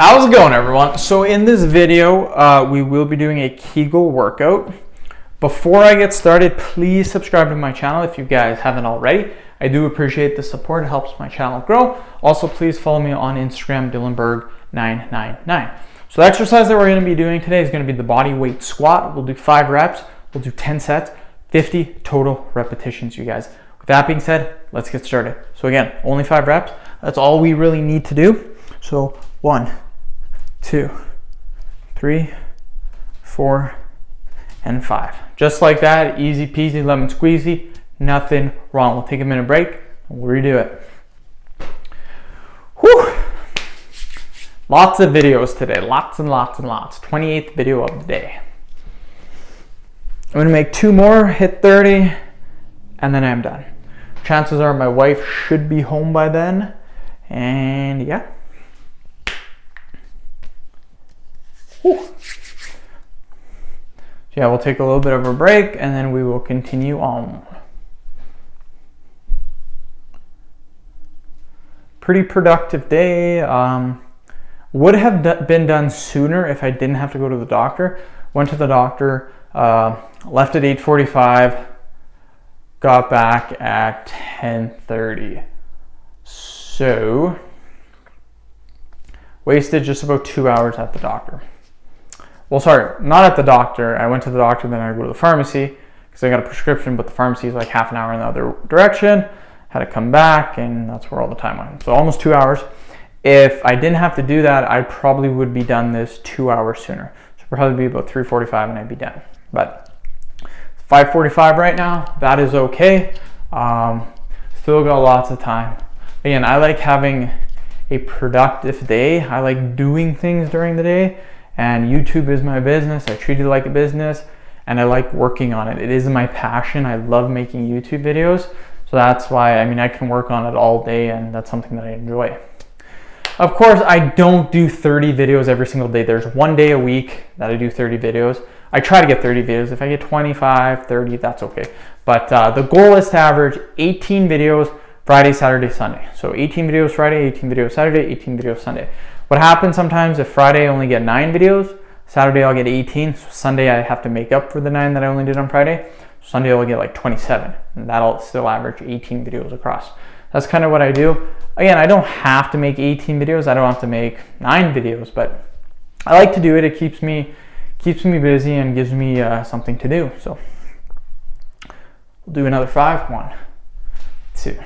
How's it going, everyone? So in this video, we will be doing a Kegel workout. Before I get started, please subscribe to my channel if you guys haven't already. I do appreciate the support. It helps my channel grow. Also, please follow me on Instagram, DylanBerg999. So the exercise that we're going to be doing today is going to be the body weight squat. We'll do 5 reps. We'll do 10 sets, 50 total repetitions, you guys. With that being said, let's get started. So again, only 5 reps. That's all we really need to do. So 1, 2, 3, 4, and 5. Just like that, easy peasy, lemon squeezy, nothing wrong. We'll take a minute break and we'll redo it. Whew. Lots of videos today, lots and lots and lots. 28th video of the day. I'm gonna make 2 more, hit 30, and then I'm done. Chances are my wife should be home by then, and yeah. Whew. So yeah, we'll take a little bit of a break and then we will continue on. Pretty productive day. Would have been done sooner if I didn't have to go to the doctor. Went to the doctor, left at 8:45, got back at 10:30. So wasted just about 2 hours at the doctor. Well, sorry, not at the doctor. I went to the doctor, then I go to the pharmacy because I got a prescription, but the pharmacy is like half an hour in the other direction. Had to come back, and that's where all the time went. So almost 2 hours. If I didn't have to do that, I probably would be done this 2 hours sooner. So probably be about 3:45 and I'd be done. But 5:45 right now, that is okay. Still got lots of time. Again, I like having a productive day. I like doing things during the day. And YouTube is my business. I treat it like a business and I like working on it. It is my passion. I love making YouTube videos. So that's why, I can work on it all day and that's something that I enjoy. Of course, I don't do 30 videos every single day. There's one day a week that I do 30 videos. I try to get 30 videos. If I get 25, 30, that's okay. But the goal is to average 18 videos Friday, Saturday, Sunday. So 18 videos Friday, 18 videos Saturday, 18 videos Sunday. What happens sometimes if Friday I only get 9 videos, Saturday I'll get 18, so Sunday I have to make up for the 9 that I only did on Friday. Sunday I'll get like 27, and that'll still average 18 videos across. That's kind of what I do. Again, I don't have to make 18 videos, I don't have to make 9 videos, but I like to do it. It keeps me busy and gives me something to do. So we'll do another 5. 1, 2,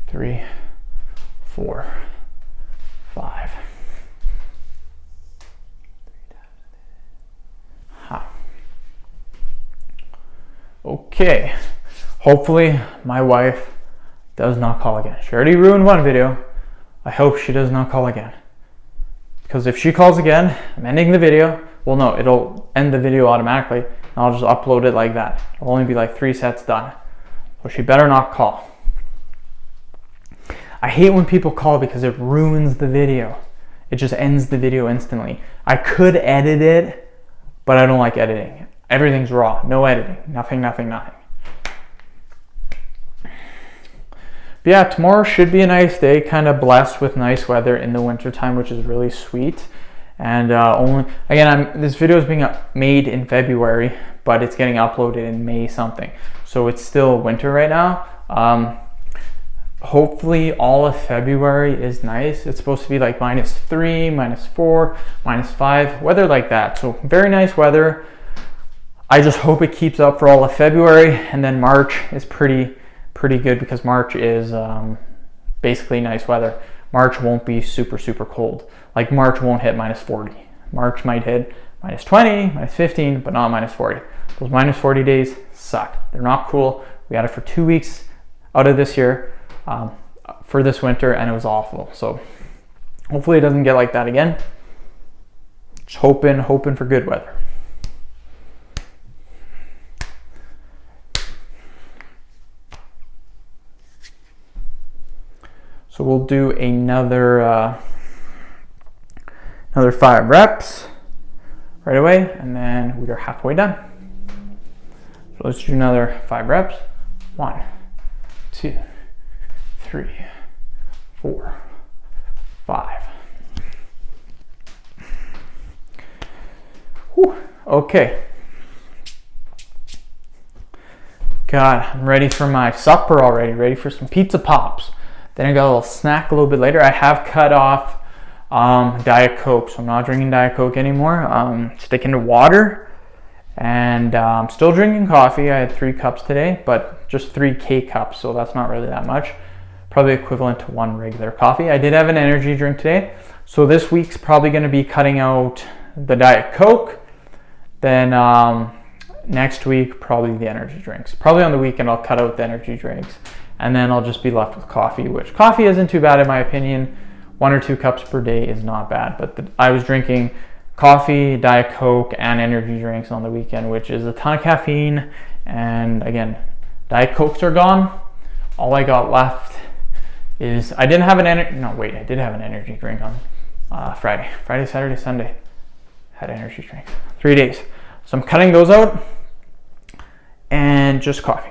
3, 4, 5. Okay, hopefully my wife does not call again. She already ruined one video. I hope she does not call again. Because if she calls again, I'm ending the video. Well, no, it'll end the video automatically. And I'll just upload it like that. It'll only be like 3 sets done. So she better not call. I hate when people call because it ruins the video. It just ends the video instantly. I could edit it, but I don't like editing. Everything's raw, no editing, nothing. But yeah, tomorrow should be a nice day, kind of blessed with nice weather in the wintertime, which is really sweet. And this video is being made in February, but it's getting uploaded in May something. So it's still winter right now. Hopefully all of February is nice. It's supposed to be like -3, -4, -5, weather like that. So very nice weather. I just hope it keeps up for all of February, and then March is pretty good because March is basically nice weather. March won't be super cold. Like March won't hit -40. March might hit -20, -15, but not -40. Those -40 days suck. They're not cool. We had it for 2 weeks out of this year. For this winter, and it was awful. So hopefully it doesn't get like that again. Just hoping for good weather. So we'll do another 5 reps right away, and then we are halfway done. So let's do another 5 reps. 1, 2, 3, 4, 5. Okay. God, I'm ready for my supper already. Ready for some pizza pops. Then I got a little snack a little bit later. I have cut off Diet Coke, so I'm not drinking Diet Coke anymore. Sticking to water, and I'm still drinking coffee. I had 3 cups today, but just 3 K-cups, so that's not really that much. Probably equivalent to 1 regular coffee. I did have an energy drink today, so this week's probably going to be cutting out the Diet Coke. Then next week, probably the energy drinks. Probably on the weekend, I'll cut out the energy drinks, and then I'll just be left with coffee, which coffee isn't too bad in my opinion. 1 or 2 cups per day is not bad, but I was drinking coffee, Diet Coke, and energy drinks on the weekend, which is a ton of caffeine. And again, Diet Cokes are gone. All I got left is I did have an energy drink on Friday, Saturday, Sunday. Had energy drinks 3 days, so I'm cutting those out, and just coffee.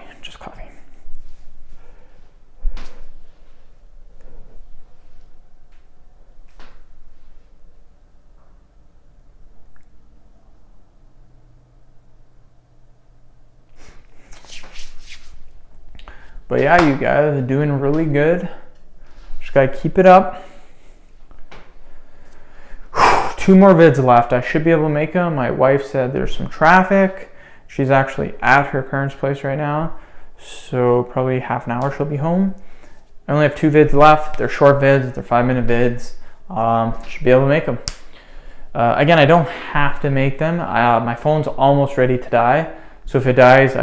But yeah, you guys are doing really good. Just gotta keep it up. 2 more vids left. I should be able to make them. My wife said there's some traffic. She's actually at her parents' place right now, so probably half an hour she'll be home. I only have 2 vids left. They're short vids. They're 5-minute vids. Should be able to make them. Again, I don't have to make them. My phone's almost ready to die, so if it dies,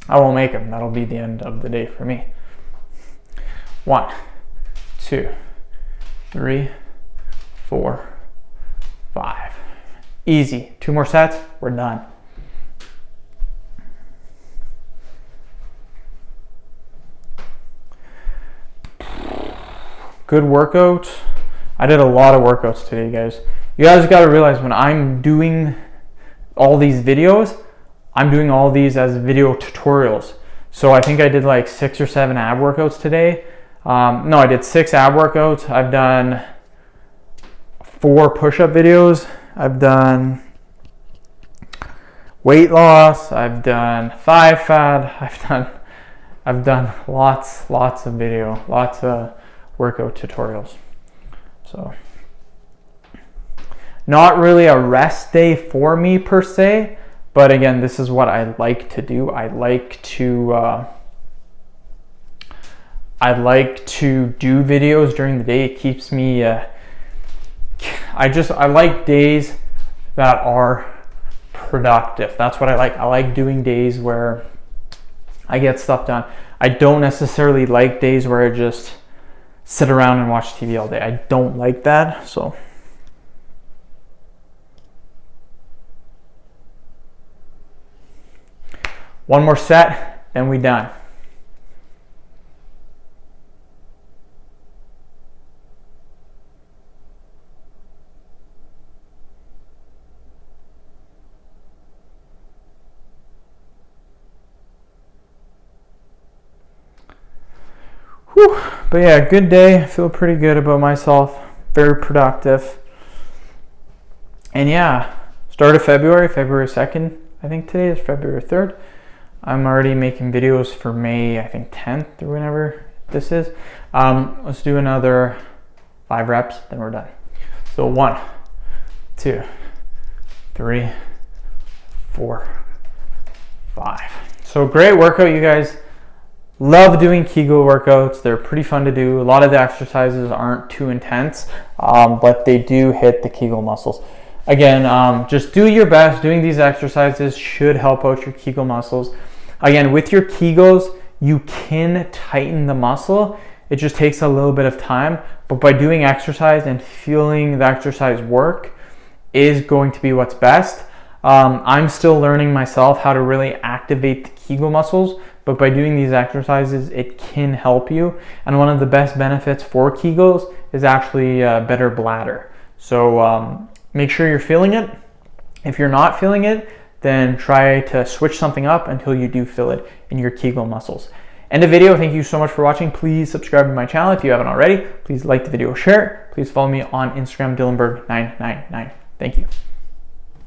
I won't make them. That'll be the end of the day for me. 1, 2, 3, 4, 5. Easy. 2 more sets, we're done. Good workout. I did a lot of workouts today, guys. You guys got to realize when I'm doing all these videos, I'm doing all these as video tutorials. So I think I did like 6 or 7 ab workouts today. No, I did 6 ab workouts. I've done 4 push-up videos. I've done weight loss. I've done thigh fat. I've done lots of video, lots of workout tutorials. So not really a rest day for me per se, but again, this is what I like to do. I like to do videos during the day. It keeps me I like days that are productive. That's what I like. I like doing days where I get stuff done. I don't necessarily like days where I just sit around and watch TV all day. I don't like that. So one more set, then we done. Whew. But yeah, good day. I feel pretty good about myself. Very productive. And yeah, start of February 2nd. I think today is February 3rd. I'm already making videos for May, I think 10th or whenever this is. Let's do another 5 reps, then we're done. So 1, 2, 3, 4, 5. So great workout, you guys. Love doing Kegel workouts. They're pretty fun to do. A lot of the exercises aren't too intense, but they do hit the Kegel muscles. Again, just do your best. Doing these exercises should help out your Kegel muscles. Again, with your Kegels, you can tighten the muscle. It just takes a little bit of time, but by doing exercise and feeling the exercise work is going to be what's best. I'm still learning myself how to really activate the Kegel muscles, but by doing these exercises, it can help you. And one of the best benefits for Kegels is actually a better bladder. So make sure you're feeling it. If you're not feeling it, then try to switch something up until you do feel it in your Kegel muscles. End of video. Thank you so much for watching. Please subscribe to my channel if you haven't already. Please like the video, share it. Please follow me on Instagram, Dylanberg999. Thank you.